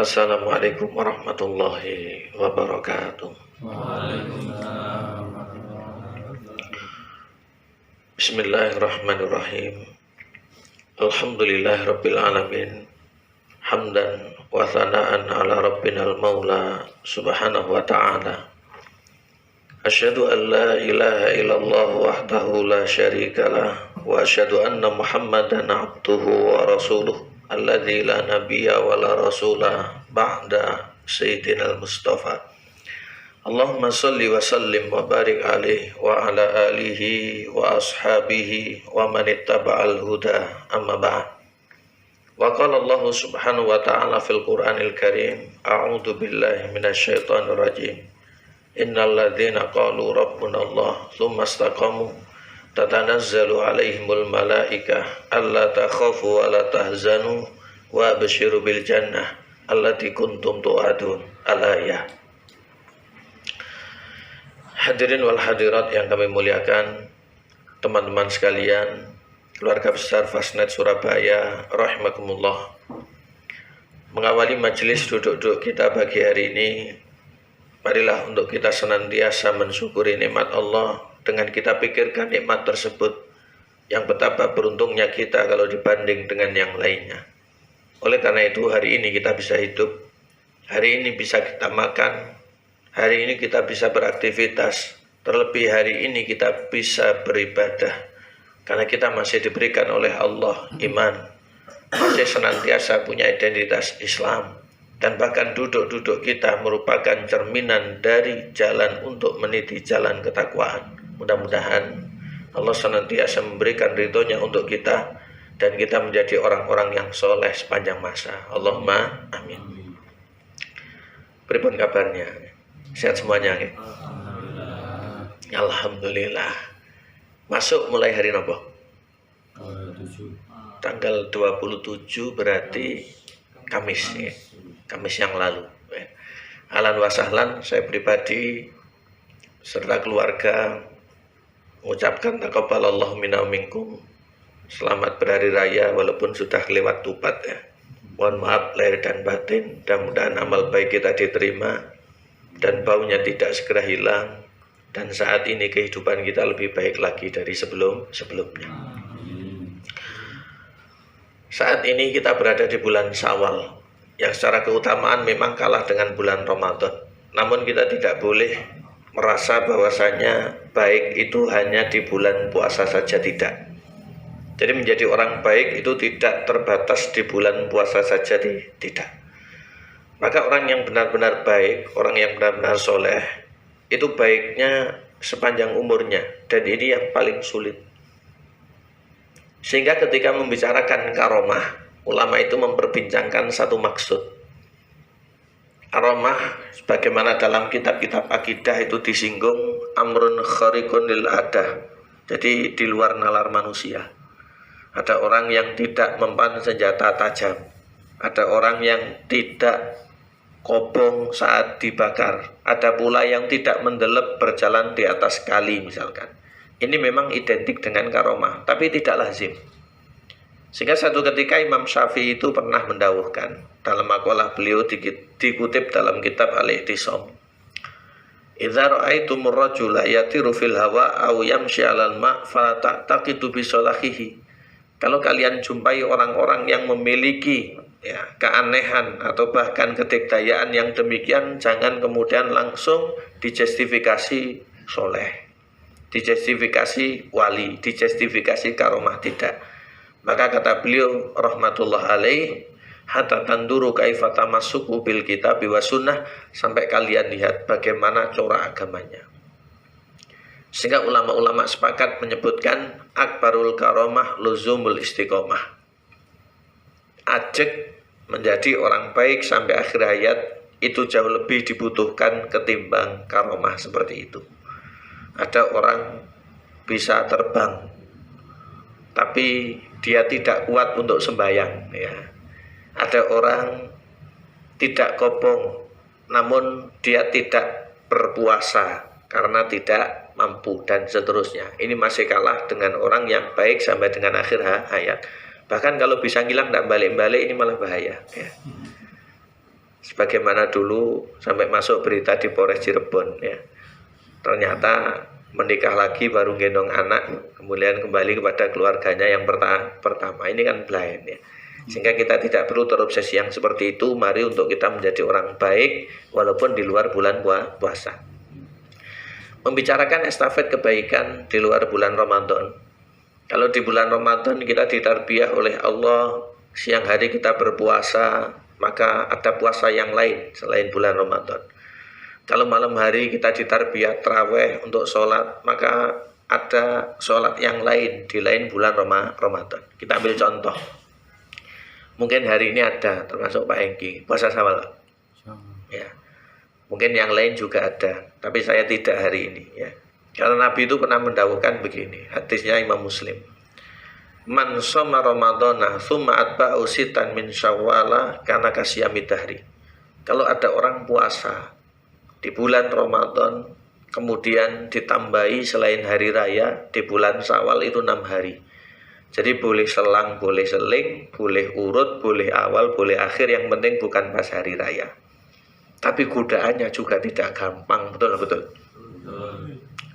Assalamualaikum warahmatullahi wabarakatuh. Waalaikumsalam. Bismillahirrahmanirrahim. Alhamdulillahirabbil alamin. Hamdan wa thana'an ala rabbinal maula subhanahu wa ta'ala. Asyhadu an la ilaha illallah wahdahu la syarikalah wa asyhadu anna Muhammadan abduhu wa rasuluh alladzi la nabiyya wa la rasulah ba'da sayyidinal mustafa. Allahumma salli wa sallim wa barik alaihi wa ala alihi wa ashabihi wa man ittaba'al huda amma ba'd. Wa qala Allah subhanahu wa ta'ala fil Qur'anil Karim, a'udzu billahi minasyaitonir rajim. Innal ladzina qalu rabbuna Allah tsumma istaqamu tatanazzalu alaihimul malaikah alla takhafu wa la tahzanu wa abshiru bil jannah allati kuntum tu'adun. Al-ayah. Hadirin wal hadirat yang kami muliakan, teman-teman sekalian, keluarga besar Fastnet Surabaya rahimakumullah. Mengawali majelis duduk-duduk kita pagi hari ini, marilah untuk kita senantiasa mensyukuri nikmat Allah dengan kita pikirkan nikmat tersebut, yang betapa beruntungnya kita kalau dibanding dengan yang lainnya. Oleh karena itu hari ini kita bisa hidup, hari ini bisa kita makan, hari ini kita bisa beraktivitas, terlebih hari ini kita bisa beribadah, karena kita masih diberikan oleh Allah iman, masih senantiasa punya identitas Islam, dan bahkan duduk-duduk kita merupakan cerminan dari jalan untuk meniti jalan ketakwaan. Mudah-mudahan Allah senantiasa memberikan ridhonya untuk kita, dan kita menjadi orang-orang yang soleh sepanjang masa. Allahumma amin. Pripun kabarnya? Sehat semuanya? Alhamdulillah. Masuk mulai hari nopo? Tanggal 27 berarti Kamis ya. Kamis yang lalu ya. Ahlan wa sahlan, saya pribadi serta keluarga mengucapkan taqabbalallahu minna minkum. Selamat berhari raya walaupun sudah lewat tupat ya. Mohon maaf lahir dan batin, mudah-mudahan amal baik kita diterima dan baunya tidak segera hilang, dan saat ini kehidupan kita lebih baik lagi dari sebelumnya. Saat ini kita berada di bulan Syawal, yang secara keutamaan memang kalah dengan bulan Ramadan. Namun kita tidak boleh merasa bahwasanya baik itu hanya di bulan puasa saja, tidak. Jadi menjadi orang baik itu tidak terbatas di bulan puasa saja, tidak. Maka orang yang benar-benar baik, orang yang benar-benar soleh, itu baiknya sepanjang umurnya, dan ini yang paling sulit. Sehingga ketika membicarakan karomah, ulama itu memperbincangkan satu maksud. Karomah, sebagaimana dalam kitab-kitab akidah itu disinggung, amrun khariqun lil adah, jadi di luar nalar manusia. Ada orang yang tidak mempan senjata tajam, ada orang yang tidak kobong saat dibakar, ada pula yang tidak mendelep berjalan di atas kali misalkan. Ini memang identik dengan karomah, tapi tidak lazim. Sehingga satu ketika Imam Syafi'i itu pernah mendawuhkan dalam makalah beliau dikutip dalam kitab Al-I'tisam, idza ra'aitumur rajula yatiru fil hawa aw yamshi 'alal ma' fala ta'taqidu bi salahihi. Kalau kalian jumpai orang-orang yang memiliki keanehan atau bahkan kedikdayaan yang demikian, jangan kemudian langsung dijustifikasi soleh, dijustifikasi wali, dijustifikasi karomah, tidak. Maka kata beliau rahmatullah alaih, hatta tanduru kaifa tamassuku bil kitab wa sunnah, sampai kalian lihat bagaimana corak agamanya. Sehingga ulama-ulama sepakat menyebutkan akbarul karomah luzumul istiqomah. Ajek menjadi orang baik sampai akhir hayat itu jauh lebih dibutuhkan ketimbang karomah seperti itu. Ada orang bisa terbang, tapi dia tidak kuat untuk sembahyang ya. Ada orang tidak kobong, namun dia tidak berpuasa karena tidak mampu, dan seterusnya. Ini masih kalah dengan orang yang baik sampai dengan akhir hayat. Bahkan kalau bisa ngilang tidak balik-balik, ini malah bahaya ya. Sebagaimana dulu sampai masuk berita di Polres Cirebon ya. Ternyata menikah lagi baru gendong anak, kemudian kembali kepada keluarganya yang pertama. Ini kan blind ya. Sehingga kita tidak perlu terobsesi yang seperti itu. Mari untuk kita menjadi orang baik walaupun di luar bulan puasa. Membicarakan estafet kebaikan di luar bulan Ramadan. Kalau di bulan Ramadan kita ditarbiyah oleh Allah, siang hari kita berpuasa, maka ada puasa yang lain selain bulan Ramadan. Kalau malam hari kita ditarbiyah tarawih untuk sholat, maka ada sholat yang lain di lain bulan Ramadan. Kita ambil contoh. Mungkin hari ini ada, termasuk Pak Hengki, puasa Syawal. Ya. Mungkin yang lain juga ada, tapi saya tidak hari ini. Ya. Karena Nabi itu pernah mendawuhkan begini, hadisnya Imam Muslim. Man shoma Ramadana tsumma atba'u sitan min Syawwala kana kasyami dahri. Kalau ada orang puasa di bulan Ramadan kemudian ditambahi selain hari raya di bulan Syawal itu 6 hari. Jadi boleh selang, boleh seling, boleh urut, boleh awal, boleh akhir, yang penting bukan pas hari raya. Tapi godaannya juga tidak gampang, betul.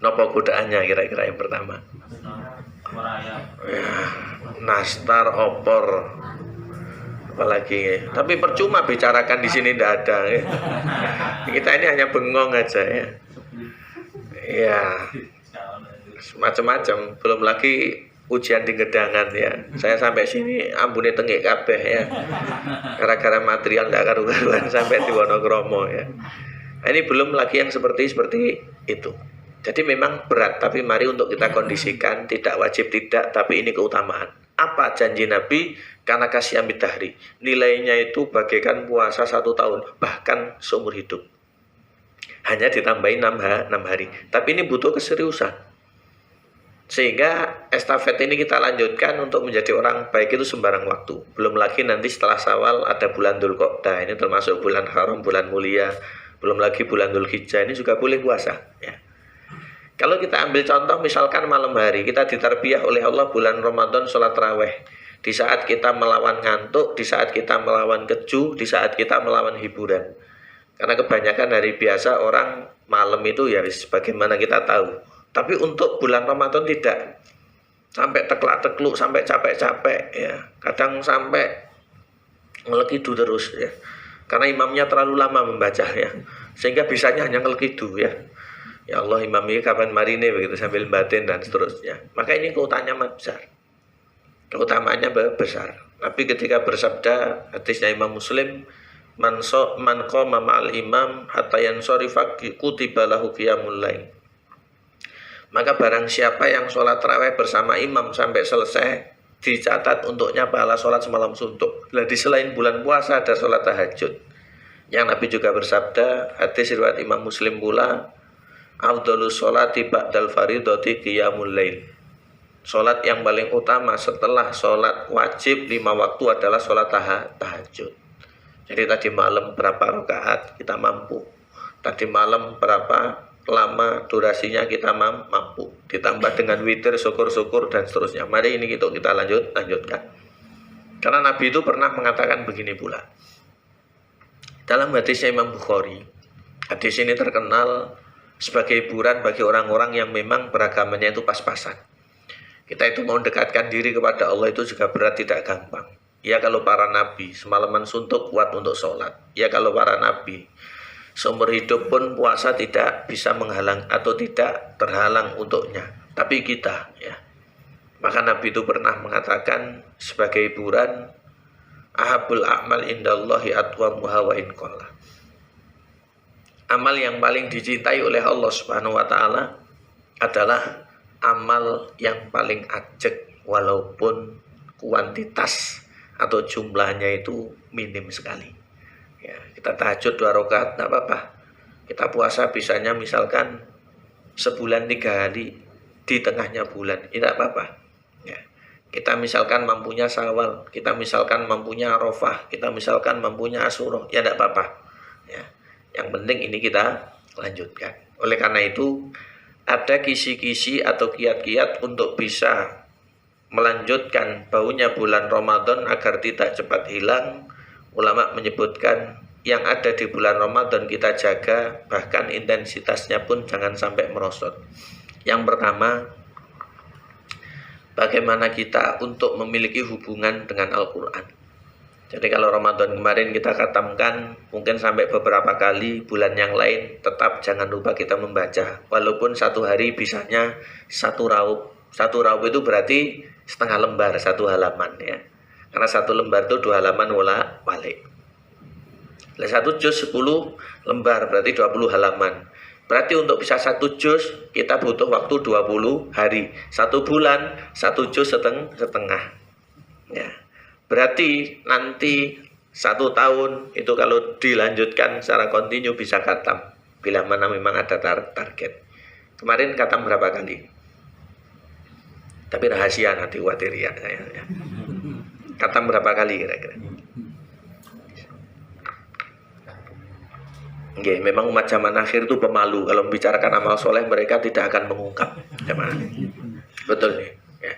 Nopo godaannya kira-kira yang pertama? Ya, nastar, opor, apalagi. Tapi percuma bicarakan di sini tidak ada. Ya. Kita ini hanya bengong aja ya. Ya, macam-macam. Belum lagi ujian di gedangan ya. Saya sampai sini ambune tengik kabeh ya. Gara-gara material ndak karu-karuan sampai di Wonokromo ya. Nah, ini belum lagi yang seperti itu. Jadi memang berat, tapi mari untuk kita kondisikan, tidak wajib tidak, tapi ini keutamaan. Apa janji Nabi? Karena kasih amit dahri. Nilainya itu bagaikan puasa 1 tahun, bahkan seumur hidup. Hanya ditambahin 6 hari. Tapi ini butuh keseriusan. Sehingga estafet ini kita lanjutkan untuk menjadi orang baik itu sembarang waktu. Belum lagi nanti setelah Syawal ada bulan Dzulqa'dah, ini termasuk bulan haram, bulan mulia. Belum lagi bulan Dzulhijjah, ini juga boleh puasa ya. Kalau kita ambil contoh misalkan malam hari kita ditarbiyah oleh Allah bulan Ramadan sholat tarawih. Di saat kita melawan ngantuk, di saat kita melawan keju, di saat kita melawan hiburan. Karena kebanyakan hari biasa orang malam itu ya bagaimana kita tahu. Tapi untuk bulan Ramadan tidak. Sampai teklak-tekluk, sampai capek-capek ya. Kadang sampai ngelekidu terus ya. Karena imamnya terlalu lama membaca ya. Sehingga bisanya hanya ngelekidu ya. Ya Allah, imam ini kapan marine begitu sambil batin dan seterusnya. Maka ini keutamaannya besar. Keutamaannya besar. Nabi ketika bersabda, hadisnya Imam Muslim, man qama ma'al imam hatta yansarifa kutiba lahu qiyamul lail. Maka barang siapa yang sholat tarawih bersama imam sampai selesai, dicatat untuknya pahala sholat semalam suntuk. Lah di selain bulan puasa ada sholat tahajud. Yang Nabi juga bersabda, hadis riwayat Imam Muslim pula, afdhalus sholati ba'dal faridati qiyamul lail. Sholat yang paling utama setelah sholat wajib 5 waktu adalah sholat tahajud. Jadi tadi malam berapa rakaat kita mampu. Tadi malam berapa lama durasinya kita mampu. Ditambah dengan witir, syukur-syukur dan seterusnya. Mari ini kita lanjutkan. Karena Nabi itu pernah mengatakan begini pula. Dalam hadisnya Imam Bukhari, hadis ini terkenal sebagai hiburan bagi orang-orang yang memang beragamanya itu pas-pasan. Kita itu mau mendekatkan diri kepada Allah itu juga berat, tidak gampang. Ya kalau para nabi semalaman suntuk kuat untuk sholat. Ya kalau para nabi seumur hidup pun puasa tidak bisa menghalang atau tidak terhalang untuknya. Tapi kita ya. Maka Nabi itu pernah mengatakan sebagai hiburan, ahabul a'mal indallahi atwamuha wa in qalla. Amal yang paling dicintai oleh Allah Subhanahu wa taala adalah amal yang paling ajek walaupun kuantitas atau jumlahnya itu minim sekali. Ya, kita tahajud 2 rakaat enggak apa-apa. Kita puasa bisanya misalkan sebulan 3 hari di tengahnya bulan, tidak apa-apa. Ya. Kita misalkan mampunya Syawal, kita misalkan mampunya Arafah, kita misalkan mampunya Asyura, ya tidak apa-apa. Ya. Yang penting ini kita lanjutkan. Oleh karena itu ada kisi-kisi atau kiat-kiat untuk bisa melanjutkan baunya bulan Ramadan agar tidak cepat hilang. Ulama menyebutkan yang ada di bulan Ramadan kita jaga, bahkan intensitasnya pun jangan sampai merosot. Yang pertama, bagaimana kita untuk memiliki hubungan dengan Al-Quran. Jadi kalau Ramadan kemarin kita khatamkan mungkin sampai beberapa kali, bulan yang lain tetap jangan lupa kita membaca. Walaupun satu hari bisanya satu raup. Satu raup itu berarti setengah lembar, satu halaman ya. Karena satu lembar itu 2 halaman wala-walik. Satu juz 10 lembar berarti 20 halaman. Berarti untuk bisa satu juz kita butuh waktu 20 hari. 1 bulan 1 juz setengah. Ya. Berarti nanti 1 tahun itu kalau dilanjutkan secara kontinu bisa khatam. Bila mana memang ada target. Kemarin khatam berapa kali? Tapi rahasia nanti khawatir ya saya. Ya. Khatam berapa kali kira-kira? Oke, memang umat zaman akhir itu pemalu. Kalau membicarakan amal soleh mereka tidak akan mengungkap. Betul nih. Ya.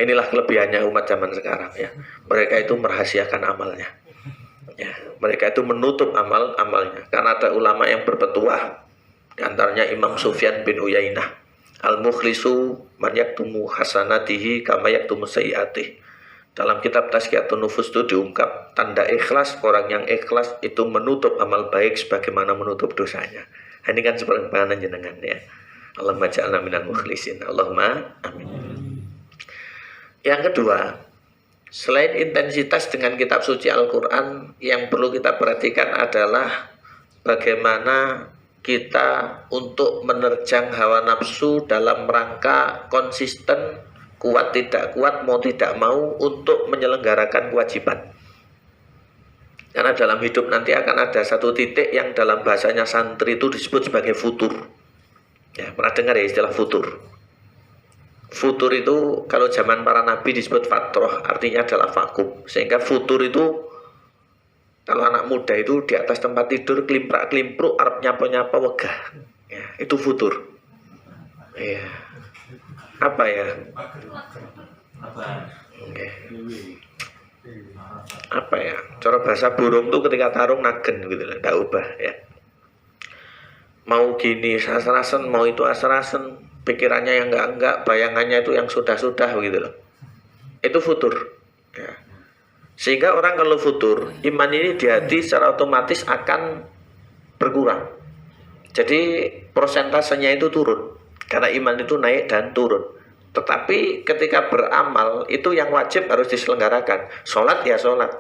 Inilah kelebihannya umat zaman sekarang ya. Mereka itu merahasiakan amalnya. Ya. Mereka itu menutup amalnya. Karena ada ulama yang berpetuah. Di antaranya Imam Sufyan bin Uyainah. Al-mukhlisu man yaktumu hasanatihi kama yaktumu sayyiatihi. Dalam kitab Tazkiyatun Nufus itu diungkap tanda ikhlas, orang yang ikhlas itu menutup amal baik sebagaimana menutup dosanya. Ini kan seperti penganan jenengan ya. Allahumma ja'alna minal mukhlisin. Allahumma amin. Yang kedua, selain intensitas dengan kitab suci Al-Quran, yang perlu kita perhatikan adalah bagaimana kita untuk menerjang hawa nafsu dalam rangka konsisten, kuat tidak kuat, mau tidak mau untuk menyelenggarakan kewajiban. Karena dalam hidup nanti akan ada satu titik yang dalam bahasanya santri itu disebut sebagai futur. Ya, pernah dengar ya istilah futur? Futur itu kalau zaman para nabi disebut fatroh, artinya adalah vakum. Sehingga futur itu kalau anak muda itu di atas tempat tidur klimprak-klimpruk, arep nyapa-nyapa wegah. Ya, itu futur. Iya. Apa ya? Okay. Apa ya? Cara bahasa burung tuh ketika tarung nagen gitu lah, tak ubah ya. Mau gini asarasen, mau itu asarasen, pikirannya yang enggak, bayangannya itu yang sudah-sudah gitu loh. Itu futur. Ya. Sehingga orang kalau futur, iman ini di hati secara otomatis akan berkurang. Jadi persentasenya itu turun. Karena iman itu naik dan turun. Tetapi ketika beramal itu yang wajib harus diselenggarakan. Sholat ya sholat,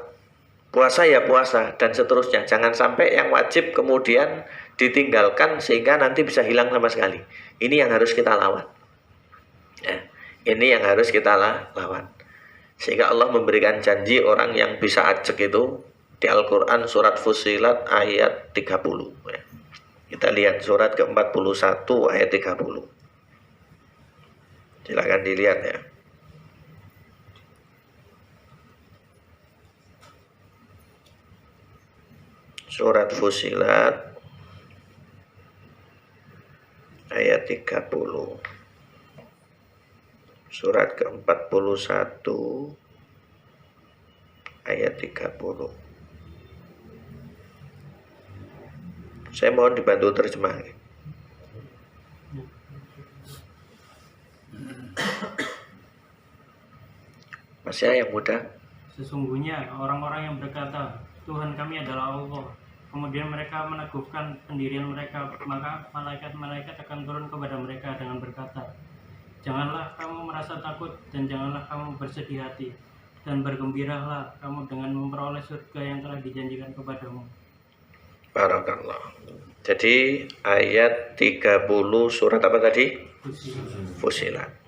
puasa ya puasa, dan seterusnya. Jangan sampai yang wajib kemudian ditinggalkan sehingga nanti bisa hilang sama sekali. Ini yang harus kita lawan ya. Ini yang harus kita lawan. Sehingga Allah memberikan janji orang yang bisa ajak itu di Al-Quran surat Fussilat ayat 30 ya. Kita lihat surat ke-41 ayat 30. Silakan dilihat ya. Surat Fussilat ayat 30. Surat ke-41 ayat 30. Saya mohon dibantu terjemah. Masih yang muda. Sesungguhnya orang-orang yang berkata Tuhan kami adalah Allah, kemudian mereka meneguhkan pendirian mereka, maka malaikat-malaikat akan turun kepada mereka dengan berkata, janganlah kamu merasa takut dan janganlah kamu bersedih hati, dan bergembiralah kamu dengan memperoleh surga yang telah dijanjikan kepadamu. Barakallah. Jadi ayat 30 surat apa tadi? Fussilat.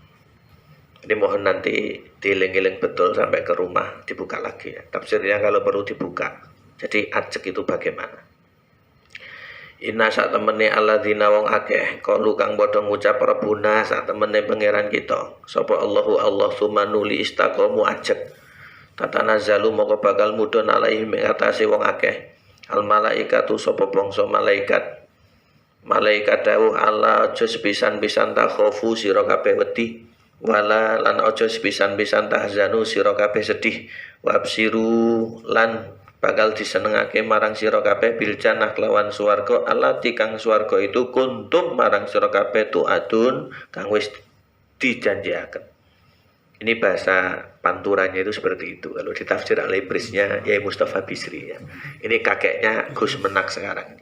Ini mohon nanti dieling-eling betul sampai ke rumah, dibuka lagi ya. Tafsirnya kalau perlu dibuka. Jadi ajek itu bagaimana? Inna sak temene alladzina wong akeh kalu kang padha ngucap Rabbuna sak temene pangeran kita. Sapa Allahu Allah sumanuli istaqamu ajek. Tatanazzalu moko bakal mudhun alaihim ing atase wong akeh. Al malaikatu sapa bangsa malaikat. Malaikat dawuh Allah aja sepisan-pisan takhofu sira kabeh wedi. Wala lan aja sepisan-pisan tahzanu sira kabeh sedih. Wabsiru lan bakal disenengake marang sira kabeh bil jannah kelawan swarga allati kang swarga itu kuntum marang sira kabeh tu'adun kang wis dijanjiaken. Ini bahasa panturannya itu seperti itu. Kalau ditafsir oleh Ibrisnya Yai Mustafa Bisri ya. Ini kakeknya Gus Menak sekarang.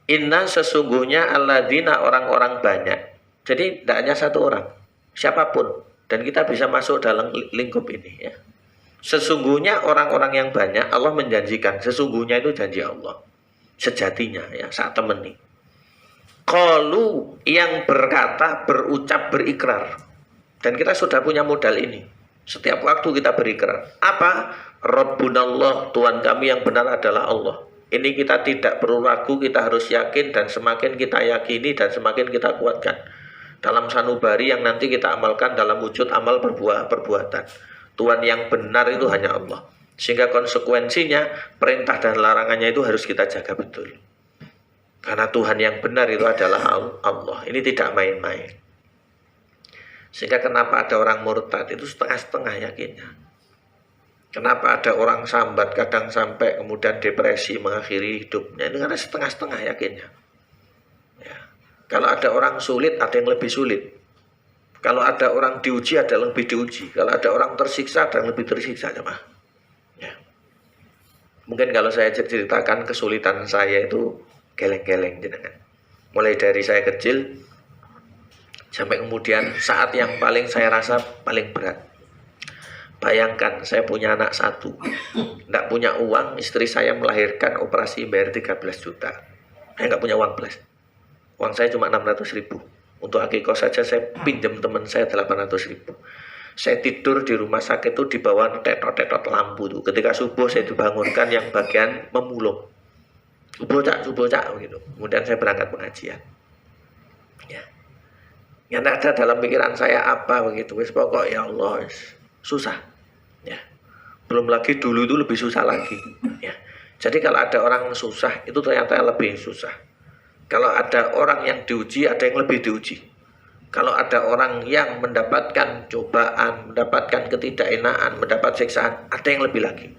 Inna sesungguhnya alladzina orang-orang banyak. Jadi tidak hanya satu orang, siapapun, dan kita bisa masuk dalam lingkup ini ya. Sesungguhnya orang-orang yang banyak Allah menjanjikan, sesungguhnya itu janji Allah. Sejatinya ya, saat temeni. Qalu yang berkata, berucap, berikrar. Dan kita sudah punya modal ini. Setiap waktu kita berikrar. Apa? Rabbunallah, Tuhan kami yang benar adalah Allah. Ini kita tidak perlu ragu, kita harus yakin. Dan semakin kita yakini dan semakin kita kuatkan. Dalam sanubari yang nanti kita amalkan dalam wujud amal perbuatan. Tuhan yang benar itu hanya Allah. Sehingga konsekuensinya perintah dan larangannya itu harus kita jaga betul. Karena Tuhan yang benar itu adalah Allah. Ini tidak main-main. Sehingga kenapa ada orang murtad itu setengah-setengah yakinnya. Kenapa ada orang sambat kadang sampai kemudian depresi mengakhiri hidupnya, itu karena setengah-setengah yakinnya ya. Kalau ada orang sulit, ada yang lebih sulit. Kalau ada orang diuji, ada yang lebih diuji. Kalau ada orang tersiksa, ada yang lebih tersiksa ya. Mungkin kalau saya ceritakan kesulitan saya itu geleng-geleng jenengan. Mulai dari saya kecil sampai kemudian saat yang paling saya rasa paling berat. Bayangkan saya punya anak satu, tidak punya uang, istri saya melahirkan operasi bayar 13 juta. Saya nggak punya uang plus. Uang saya cuma 600.000. Untuk akikoh saja saya pinjam teman saya 800.000. Saya tidur di rumah sakit itu di bawah tetot-tetot lampu tuh. Ketika subuh saya dibangunkan yang bagian memulung. Subuh cak gitu. Kemudian saya berangkat pengajian. Ya. Yang ada dalam pikiran saya apa begitu, wis pokok ya Allah susah ya. Belum lagi dulu itu lebih susah lagi ya. Jadi kalau ada orang susah itu ternyata lebih susah. Kalau ada orang yang diuji, ada yang lebih diuji. Kalau ada orang yang mendapatkan cobaan, mendapatkan ketidakenaan, mendapat siksaan, ada yang lebih lagi.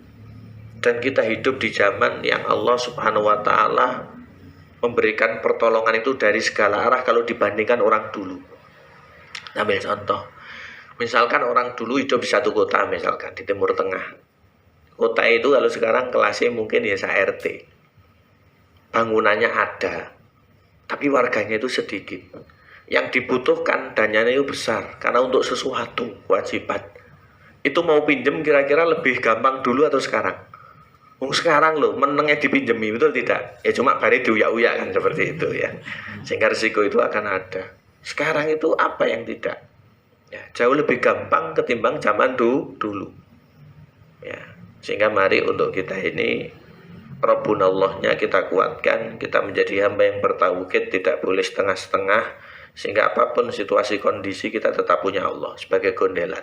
Dan kita hidup di zaman yang Allah Subhanahu wa taala memberikan pertolongan itu dari segala arah kalau dibandingkan orang dulu. Ambil contoh, misalkan orang dulu hidup di satu kota, misalkan di Timur Tengah. Kota itu kalau sekarang kelasnya mungkin ya RT. Bangunannya ada, tapi warganya itu sedikit. Yang dibutuhkan dananya itu besar, karena untuk sesuatu kewajiban. Itu mau pinjem kira-kira lebih gampang dulu atau sekarang? Sekarang loh, menengnya dipinjemi, betul tidak? Ya cuma bari diuyak-uyak kan seperti itu ya. Sehingga risiko itu akan ada. Sekarang itu apa yang tidak ya, jauh lebih gampang ketimbang zaman dulu ya. Sehingga mari untuk kita ini Rabbunallahnya kita kuatkan, kita menjadi hamba yang bertauhid, tidak boleh setengah-setengah, sehingga apapun situasi kondisi kita tetap punya Allah sebagai gondelan.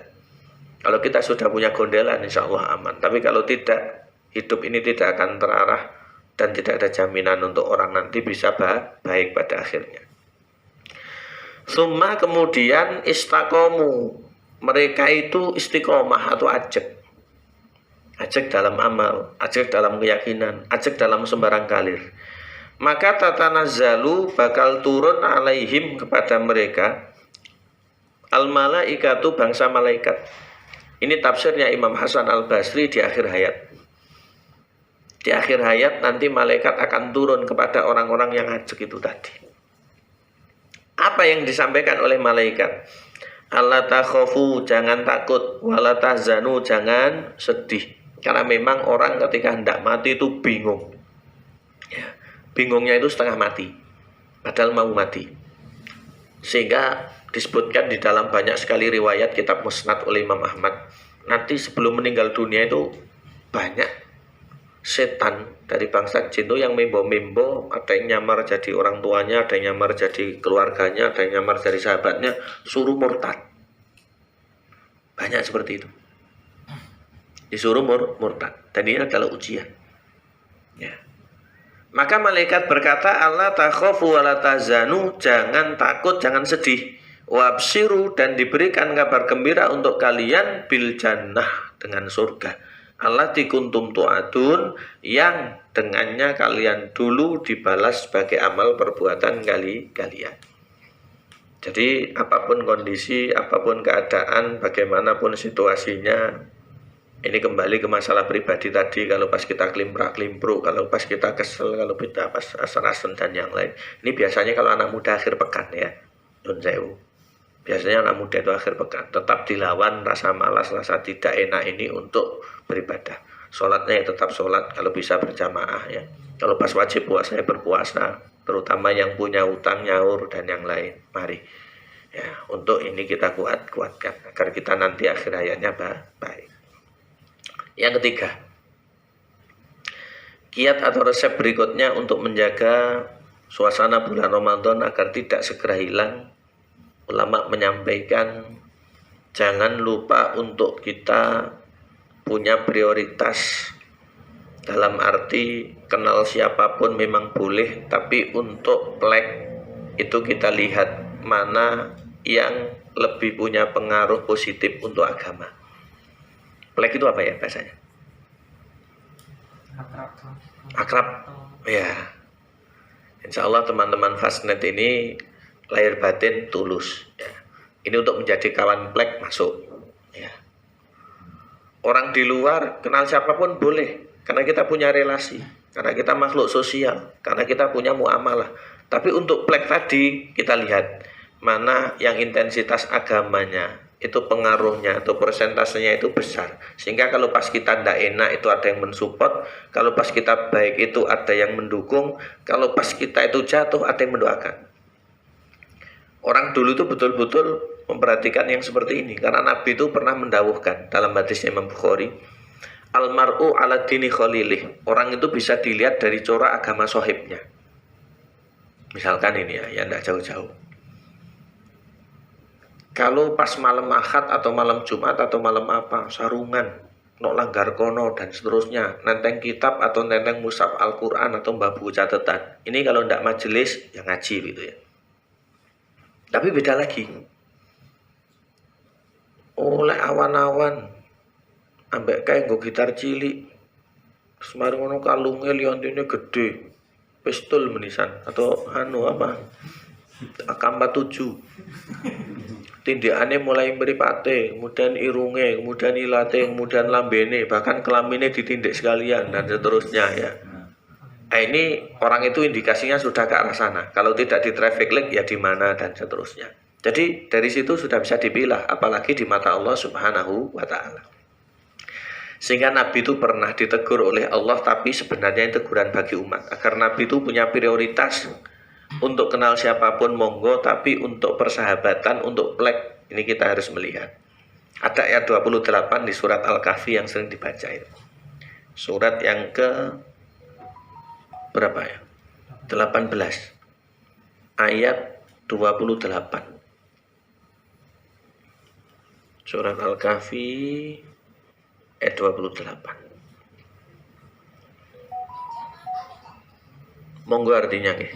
Kalau kita sudah punya gondelan insya Allah aman. Tapi kalau tidak, hidup ini tidak akan terarah dan tidak ada jaminan untuk orang nanti bisa baik pada akhirnya. Summa kemudian istaqomu, mereka itu istiqomah atau ajek dalam amal, ajek dalam keyakinan, ajek dalam sembarang kalir. Maka tatanazzalu bakal turun alaihim kepada mereka al malaikatu bangsa malaikat. Ini tafsirnya Imam Hasan Al Basri di akhir hayat. Di akhir hayat nanti malaikat akan turun kepada orang-orang yang ajek itu tadi. Apa yang disampaikan oleh malaikat? Allah takhafu, jangan takut, wala tahzanu, jangan sedih. Karena memang orang ketika hendak mati itu bingung ya, bingungnya itu setengah mati padahal mau mati. Sehingga disebutkan di dalam banyak sekali riwayat kitab Musnad oleh Imam Ahmad, nanti sebelum meninggal dunia itu banyak setan dari bangsa jin itu yang membo-membo, ada yang nyamar jadi orang tuanya, ada yang nyamar jadi keluarganya, ada yang nyamar jadi sahabatnya, suruh murtad. Banyak seperti itu, disuruh murtad. Dan ini adalah ujian ya. Maka malaikat berkata, Allah takhafu wa la tahzanu, jangan takut, jangan sedih, wabsiru, dan diberikan kabar gembira untuk kalian bil jannah, dengan surga. allati kuntum tu'adun, yang dengannya kalian dulu dibalas sebagai amal perbuatan kalian. Jadi apapun kondisi, apapun keadaan, bagaimanapun situasinya, ini kembali ke masalah pribadi tadi. Kalau pas kita klimpra-klimpru, kalau pas kita kesel, kalau kita pas asal-asal dan yang lain. Ini biasanya kalau anak muda akhir pekan ya, Nun Sewu. Biasanya anak muda itu akhir pekan tetap dilawan rasa malas, rasa tidak enak ini untuk beribadah. Sholatnya ya tetap sholat, kalau bisa berjamaah ya. Kalau pas wajib puasa ya berpuasa, terutama yang punya utang, nyaur dan yang lain. Mari ya, untuk ini kita kuatkan agar kita nanti akhir hayatnya baik. Yang ketiga, kiat atau resep berikutnya untuk menjaga suasana bulan Ramadan agar tidak segera hilang. Ulama menyampaikan jangan lupa untuk kita punya prioritas, dalam arti kenal siapapun memang boleh, tapi untuk plek itu kita lihat mana yang lebih punya pengaruh positif untuk agama. Plek itu apa ya bahasanya? Akrab. Ya. Insya Allah teman-teman Fastnet ini lahir batin tulus ya. Ini untuk menjadi kawan plek masuk ya. Orang di luar kenal siapapun boleh, karena kita punya relasi, karena kita makhluk sosial, karena kita punya muamalah. Tapi untuk plek tadi kita lihat mana yang intensitas agamanya itu pengaruhnya atau persentasenya itu besar, sehingga kalau pas kita tidak enak itu ada yang mensupport, kalau pas kita baik itu ada yang mendukung, kalau pas kita itu jatuh ada yang mendoakan. Orang dulu itu betul-betul memperhatikan yang seperti ini, karena Nabi itu pernah mendawuhkan dalam hadisnya Imam Bukhari, almar'u ala dini khalilih, orang itu bisa dilihat dari corak agama sohibnya. Misalkan ini ya, yang tidak jauh-jauh. Kalau pas malam Ahad atau malam Jumat atau malam apa, sarungan, nok langgar kono dan seterusnya, nenteng kitab atau nenteng mushaf Al-Quran atau buku catatan. Ini kalau tidak majelis, ya ngaji gitu ya. Tapi beda lagi. Oleh awan-awan, ambek kayak nggo gitar cilik, semari ngono kalunge liontine gede, pistol menisan atau anu apa, AK-47. Tindakane mulai mripate, kemudian irunge, kemudian ilate, kemudian lambene, bahkan kelamine ditindik sekalian dan seterusnya ya. Nah, ini orang itu indikasinya sudah ke arah sana. Kalau tidak di traffic light ya di mana dan seterusnya. Jadi dari situ sudah bisa dipilah, apalagi di mata Allah Subhanahu wa taala. Sehingga Nabi itu pernah ditegur oleh Allah, tapi sebenarnya itu teguran bagi umat, agar Nabi itu punya prioritas untuk kenal siapapun monggo, tapi untuk persahabatan, untuk plek ini kita harus melihat. Ada ayat 28 di surat Al-Kahfi yang sering dibaca itu. Surat yang ke berapa ya? 18. Ayat 28. Surat Al-Kahfi ayat 28. Monggo artinya nih.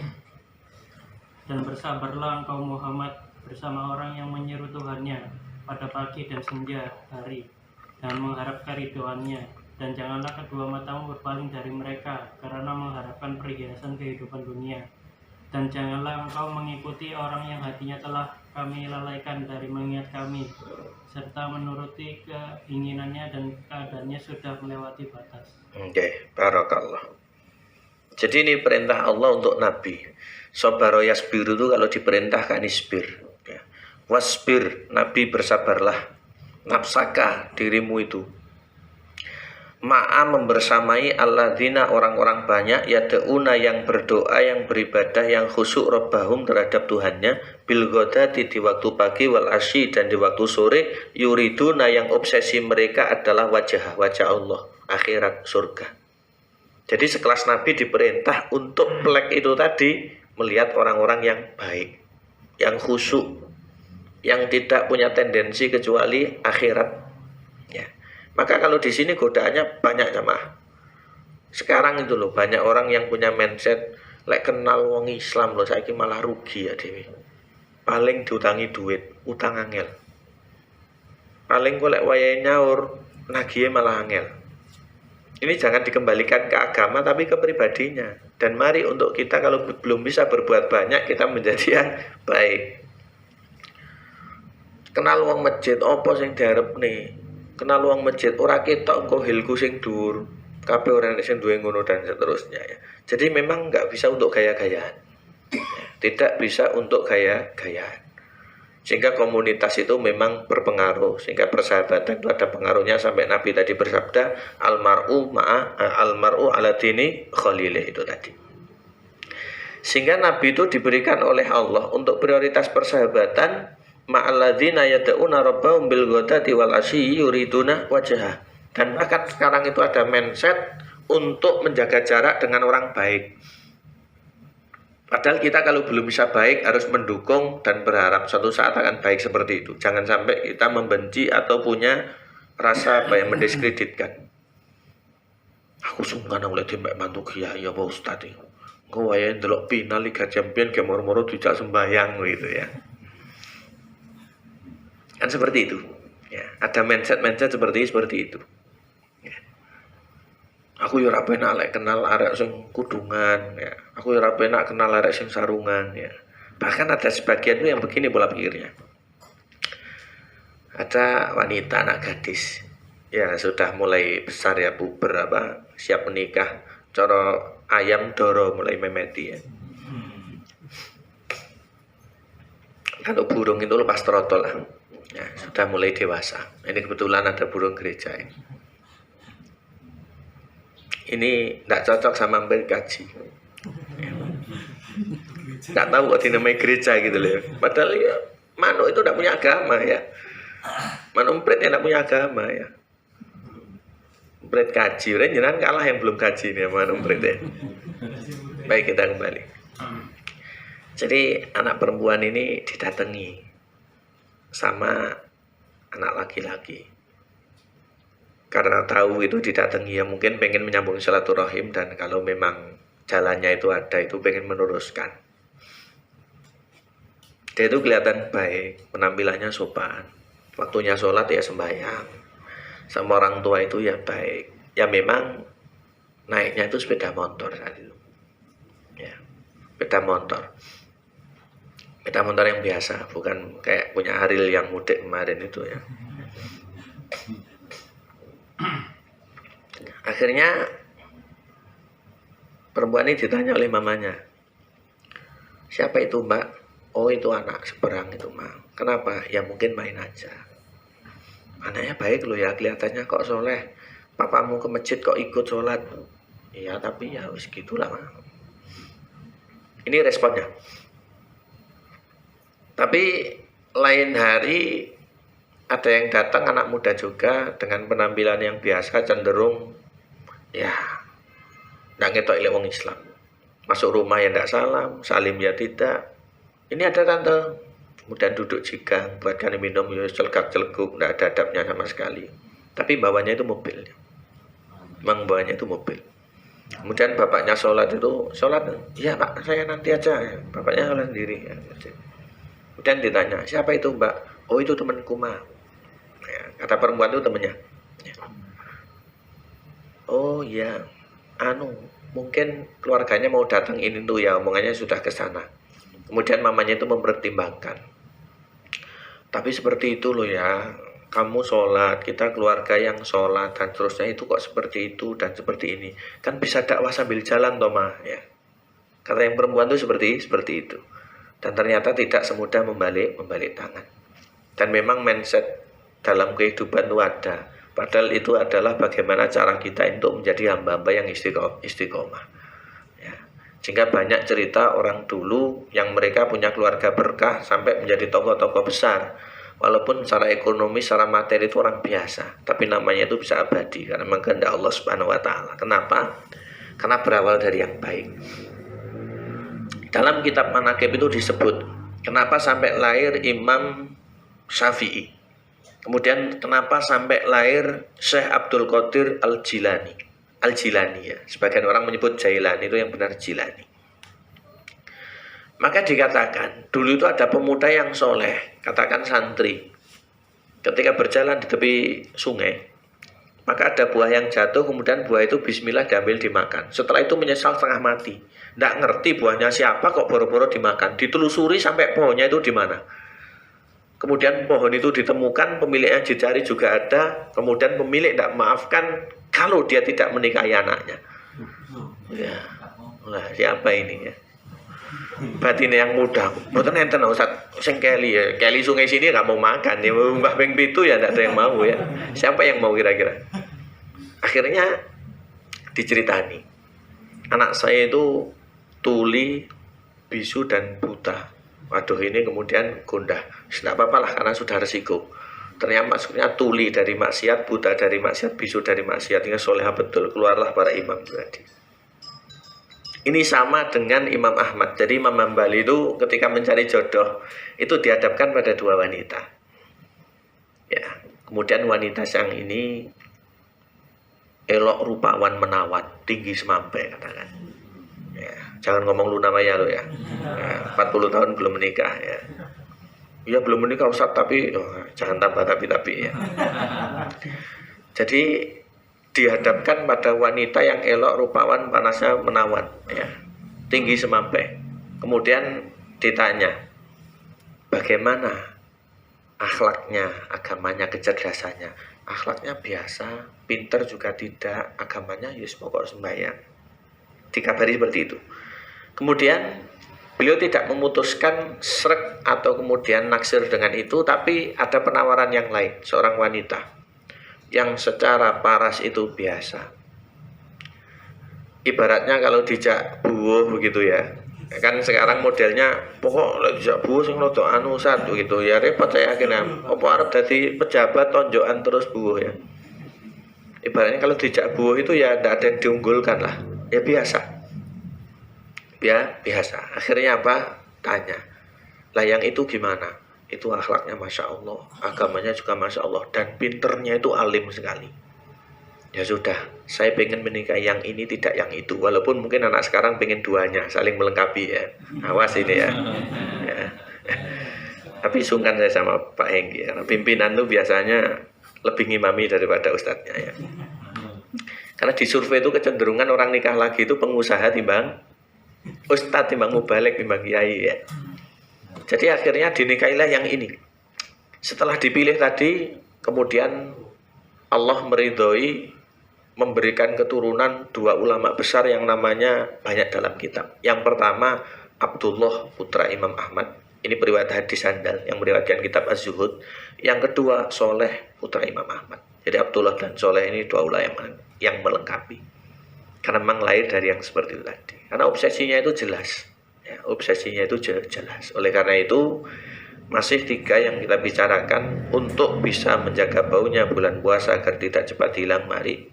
Dan bersabarlah engkau Muhammad bersama orang yang menyeru Tuhannya pada pagi dan senja hari dan mengharap keridhoannya, dan janganlah kedua matamu berpaling dari mereka karena mengharapkan perhiasan kehidupan dunia, dan janganlah engkau mengikuti orang yang hatinya telah kami lalaikan dari mengingat kami, serta menuruti keinginannya dan keadaannya sudah melewati batas. Oke, barakallah. Jadi ini perintah Allah untuk Nabi. Sabaro yasbiru itu kalau diperintahkan isbir ya. Wasbir, Nabi bersabarlah. Nafsaka, dirimu itu. Ma'a membersamai alladzina, orang-orang banyak, yada'una yang berdoa, yang beribadah, yang khusyuk rabbahum terhadap Tuhannya, bil ghadati di waktu pagi, wal asyi dan di waktu sore, yuriduna yang obsesi mereka adalah wajah Allah, akhirat, surga. Jadi sekelas Nabi diperintah untuk plek itu tadi, melihat orang-orang yang baik, yang khusyuk, yang tidak punya tendensi kecuali akhirat ya. Maka kalau di sini godaannya banyak jamaah. Sekarang itu loh, banyak orang yang punya mindset lek kenal wong Islam loh, saiki malah rugi ya dewe. Paling diutangi duit, utang angel. Paling golek wayahe nyaur, nagih malah angel. Ini jangan dikembalikan ke agama tapi ke pribadinya. Dan mari untuk kita kalau belum bisa berbuat banyak, kita menjadi yang baik. Kenal wong masjid, opo sing diharepne? Kenal wong masjid, ora ketok engko hilku sing dhuwur. Kabeh ora nek sing duwe ngono dan seterusnya ya. Jadi memang nggak bisa untuk gaya-gayaan. Tidak bisa untuk gaya-gayaan. Sehingga komunitas itu memang berpengaruh, sehingga persahabatan itu ada pengaruhnya sampai Nabi tadi bersabda almar'u ala dini khalilih itu tadi. Sehingga Nabi itu diberikan oleh Allah untuk prioritas persahabatan ma'alladzina yad'una rabbahum bil ghadati wal asyi yuriduna wajhah. Dan bahkan sekarang itu ada mindset untuk menjaga jarak dengan orang baik. Padahal kita kalau belum bisa baik harus mendukung dan berharap suatu saat akan baik seperti itu. Jangan sampai kita membenci atau punya rasa yang mendiskreditkan. Aku sungkan oleh timbak mantu kiai ya Pak Ustaz. Engko wae ndelok final Liga Champions ge moro-moro dijak sembahyang gitu ya. Kan seperti itu. Ya, ada mindset seperti itu. Aku yo ora penak lek kenal arek sing kudungan ya. Aku yo ora penak kenal arek sing sarungan ya. Bahkan ada sebagian itu yang begini pola pikirnya. Ada wanita anak gadis ya sudah mulai besar ya puber siap menikah. Cara ayam doro mulai memeti ya. Kalau burung itu lepas trotol lah. Ya, sudah mulai dewasa. Ini kebetulan ada burung gereja ini. Ini tidak cocok sama hampir kaji. Tidak tahu kok dinamai gereja gitu loh. Padahal ya, manuk itu tidak punya agama ya. Manuk emprit tidak punya agama ya. Emprit kaji, jangan kalah yang belum kaji nih manuk emprit ya. Baik, kita kembali. Jadi anak perempuan ini didatangi sama anak laki-laki. Karena tahu itu didatangi ya mungkin pengen menyambung silaturahim dan kalau memang jalannya itu ada itu pengen meneruskan. Dia itu kelihatan baik, penampilannya sopan, waktunya sholat ya sembahyang, sama orang tua itu ya baik. Ya memang naiknya itu sepeda motor saat itu, ya sepeda motor yang biasa, bukan kayak punya Haril yang mudik kemarin itu ya. Akhirnya perempuan ini ditanya oleh mamanya, siapa itu mbak? Oh itu anak seberang itu mak. Kenapa? Ya mungkin main aja. Anaknya baik loh ya, kelihatannya kok soleh. Papamu ke masjid kok ikut sholat? Iya tapi ya wis gitulah mak. Ini responnya. Tapi lain hari ada yang datang anak muda juga dengan penampilan yang biasa cenderung ya nggak ngetok ilmu wong Islam. Masuk rumah ya nggak salim ya tidak. Ini ada tante, kemudian duduk jigang, buatkan minum ya celgak-celguk, nggak ada adabnya sama sekali. Tapi bawanya itu mobil. Memang bawanya itu mobil. Kemudian bapaknya sholat, iya pak saya nanti aja. Bapaknya sholat sendiri. Ya. Kemudian ditanya, siapa itu mbak? Oh itu temanku mak. Ya, kata perempuan itu temennya. Ya. Oh iya, mungkin keluarganya mau datang ini tuh ya, omongannya sudah ke sana. Kemudian mamanya itu mempertimbangkan. Tapi seperti itu loh ya, kamu sholat, kita keluarga yang sholat dan seterusnya itu kok seperti itu dan seperti ini. Kan bisa dakwah sambil jalan toh mah ya. Kata yang perempuan itu seperti itu. Dan ternyata tidak semudah membalik tangan. Dan memang mindset dalam kehidupan itu ada. Padahal itu adalah bagaimana cara kita untuk menjadi hamba-hamba yang istiqomah. Ya. Sehingga banyak cerita orang dulu yang mereka punya keluarga berkah sampai menjadi tokoh-tokoh besar. Walaupun secara ekonomi, secara materi itu orang biasa. Tapi namanya itu bisa abadi karena memang kehendak Allah Subhanahu wa Ta'ala. Kenapa? Karena berawal dari yang baik. Dalam kitab Manaqib itu disebut kenapa sampai lahir Imam Syafi'i. Kemudian kenapa sampai lahir Syekh Abdul Qadir Al-Jilani ya. Sebagian orang menyebut Jailani, itu yang benar Jilani. Maka dikatakan dulu itu ada pemuda yang soleh, katakan santri. Ketika berjalan di tepi sungai, Maka ada buah yang jatuh, kemudian buah itu bismillah diambil dimakan. Setelah itu menyesal setengah mati. Nggak ngerti buahnya siapa kok boro-boro dimakan. Ditelusuri sampai pohonnya itu di mana. Kemudian pohon itu ditemukan, pemiliknya dicari juga ada. Kemudian pemilik tidak maafkan kalau dia tidak menikahi anaknya. Ya, lah siapa ini ya? Batinnya yang muda. Mboten enten Ustaz, sing keli ya. Keli sungai sini nggak mau makan ya. Mbah ping 7 ya enggak ada yang mau ya. Siapa yang mau kira-kira? Akhirnya diceritani. Anak saya itu tuli, bisu dan buta. Waduh, ini kemudian gundah. Tidak apa-apa lah karena sudah resiko. Ternyata maksudnya tuli dari maksiat, buta dari maksiat, bisu dari maksiat. Ini soleha betul. Keluarlah para imam tadi. Ini sama dengan Imam Ahmad. Jadi Imam Hambali itu ketika mencari jodoh itu dihadapkan pada dua wanita. Ya, kemudian wanita yang ini elok rupawan menawan, tinggi semampai katakan. Ya, jangan ngomong Luna Maya lo ya. 40 tahun belum menikah ya. Ya belum menikah Ustaz, tapi jangan tambah tapi ya. Jadi dihadapkan pada wanita yang elok rupawan, panasnya menawan ya, tinggi semampai. Kemudian ditanya bagaimana akhlaknya, agamanya, kecerdasannya. Akhlaknya biasa, pinter juga tidak, agamanya yus pokok sembahyang. Dikabari seperti itu. Kemudian beliau tidak memutuskan srek atau kemudian naksir dengan itu, tapi ada penawaran yang lain. Seorang wanita yang secara paras itu biasa. Ibaratnya kalau dijak buuh begitu ya. Kan sekarang modelnya pokok dijak buuh sing rada anu satu gitu ya, repot saya yakin. Apa arep dadi pejabat tonjokan terus buuh ya. Ibaratnya kalau dijak buuh itu ya tidak ada yang diunggulkan lah. Ya biasa. Ya biasa. Akhirnya apa? Tanya. Lah yang itu gimana? Itu akhlaknya Masya Allah, agamanya juga Masya Allah, dan pinternya itu alim sekali. Ya sudah, saya pengen menikahi yang ini, tidak yang itu. Walaupun mungkin anak sekarang pengen duanya, saling melengkapi ya. Awas ini ya. Tapi sungkan saya sama Pak Hengki ya. Pimpinan itu biasanya lebih ngimami daripada ustadznya ya. Karena di survei itu kecenderungan orang nikah lagi itu pengusaha timbang ustadz, timbang mubalik, timbang kiai ya. Jadi akhirnya dinikahilah yang ini. Setelah dipilih tadi, kemudian Allah meridhoi memberikan keturunan dua ulama besar yang namanya banyak dalam kitab. Yang pertama Abdullah putra Imam Ahmad. Ini periwayat hadis handal yang meriwayatkan kitab Az-Zuhud. Yang kedua Soleh putra Imam Ahmad. Jadi Abdullah dan Soleh ini dua ulama yang melengkapi. Karena memang lahir dari yang seperti itu tadi. Karena obsesinya itu jelas. Ya, obsesinya itu jelas. Oleh karena itu masih 3 yang kita bicarakan untuk bisa menjaga baunya bulan puasa agar tidak cepat hilang. Mari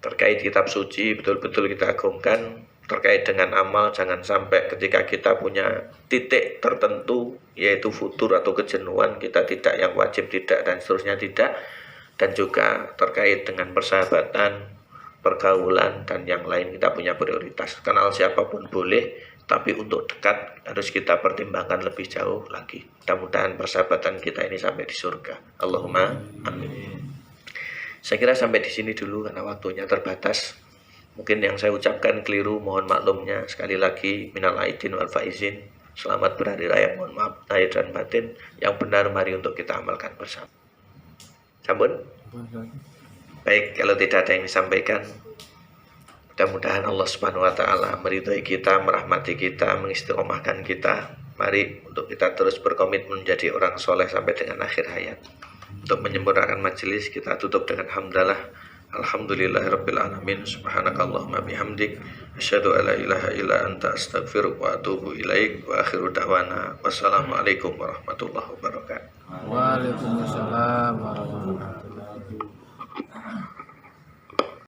terkait kitab suci betul-betul kita agungkan. Terkait dengan amal, jangan sampai ketika kita punya titik tertentu yaitu futur atau kejenuhan, kita tidak yang wajib tidak dan seterusnya tidak. Dan juga terkait dengan persahabatan, pergaulan dan yang lain kita punya prioritas. Kenal siapapun boleh, tapi untuk dekat harus kita pertimbangkan lebih jauh lagi. Mudah-mudahan persahabatan kita ini sampai di surga. Allahumma amin. Saya kira sampai di sini dulu karena waktunya terbatas. Mungkin yang saya ucapkan keliru, mohon maklumnya. Sekali lagi minal aidin wal faizin. Selamat berhari raya, mohon maaf lahir dan batin. Yang benar mari untuk kita amalkan bersama. Sampun? Baik, kalau tidak ada yang disampaikan, mudah-mudahan Allah Subhanahu wa taala meridhai kita, merahmati kita, mengistiqomahkan kita. Mari untuk kita terus berkomitmen menjadi orang soleh sampai dengan akhir hayat. Untuk menyempurnakan majelis kita tutup dengan hamdalah. Alhamdulillahirabbil alamin. Subhanakallahumma bihamdik asyhadu an la ilaha illa anta astaghfiruka wa atubu ilaik. Wa akhiru da'wana wassalamualaikum warahmatullahi wabarakatuh. Waalaikumsalam warahmatullahi wabarakatuh.